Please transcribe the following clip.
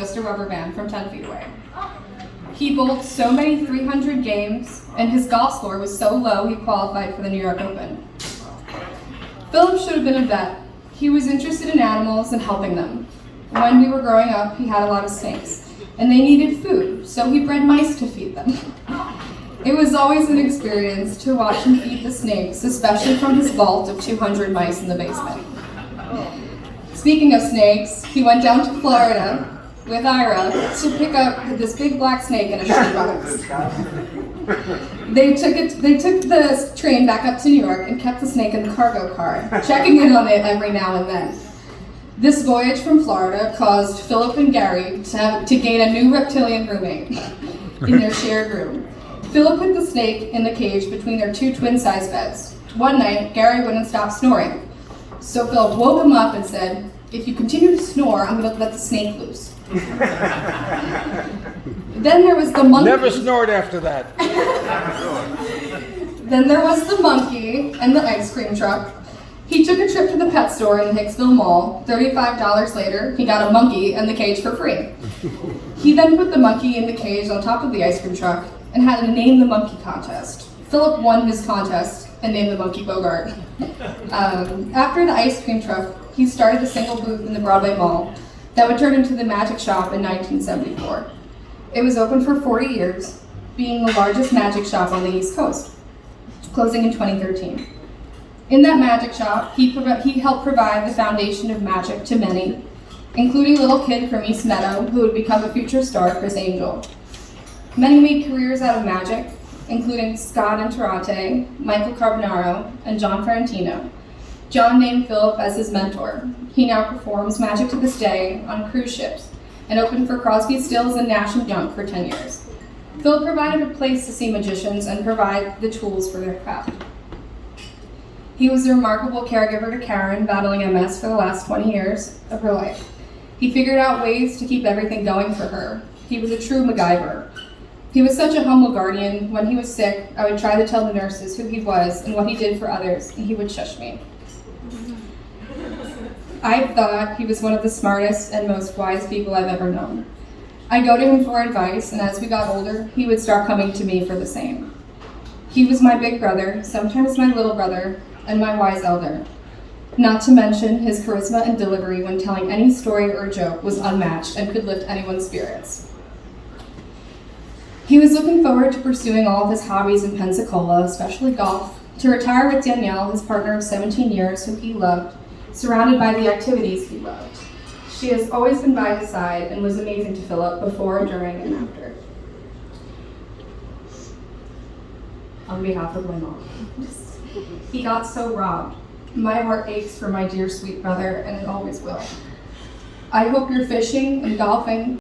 just a rubber band from 10 feet away. He bowled so many 300 games, and his golf score was so low he qualified for the New York Open. Philip should have been a vet. He was interested in animals and helping them. When we were growing up, he had a lot of snakes, and they needed food, so he bred mice to feed them. It was always an experience to watch him feed the snakes, especially from his vault of 200 mice in the basement. Speaking of snakes, he went down to Florida with Ira to pick up this big black snake in a shoebox. They took the train back up to New York and kept the snake in the cargo car, checking in on it every now and then. This voyage from Florida caused Philip and Gary to gain a new reptilian roommate in their shared room. Philip put the snake in the cage between their two twin-size beds. One night, Gary wouldn't stop snoring. So Philip woke him up and said, "If you continue to snore, I'm going to let the snake loose." Then there was the monkey. Never snored after that. Then there was the monkey and the ice cream truck. He took a trip to the pet store in the Hicksville Mall. $35 later, he got a monkey and the cage for free. He then put the monkey in the cage on top of the ice cream truck and had a Name the Monkey contest. Philip won his contest and named the monkey Bogart. After the ice cream truck, he started a single booth in the Broadway Mall that would turn into the Magic Shop in 1974. It was open for 40 years, being the largest magic shop on the East Coast, closing in 2013. In that magic shop, he helped provide the foundation of magic to many, including a little kid from East Meadow who would become a future star, Chris Angel. Many made careers out of magic, including Scott Interrante, Michael Carbonaro, and John Ferrantino. John named Philip as his mentor. He now performs magic to this day on cruise ships and opened for Crosby, Stills, and Nash & Young for 10 years. Philip provided a place to see magicians and provide the tools for their craft. He was a remarkable caregiver to Karen, battling MS for the last 20 years of her life. He figured out ways to keep everything going for her. He was a true MacGyver. He was such a humble guardian. When he was sick, I would try to tell the nurses who he was and what he did for others, and he would shush me. I thought he was one of the smartest and most wise people I've ever known. I go to him for advice, and as we got older, he would start coming to me for the same. He was my big brother, sometimes my little brother, and my wise elder. Not to mention his charisma and delivery when telling any story or joke was unmatched and could lift anyone's spirits. He was looking forward to pursuing all of his hobbies in Pensacola, especially golf, to retire with Danielle, his partner of 17 years, who he loved, surrounded by the activities he loved. She has always been by his side and was amazing to Philip before, during, and after. On behalf of my mom. He got so robbed. My heart aches for my dear sweet brother, and it always will. I hope you're fishing and golfing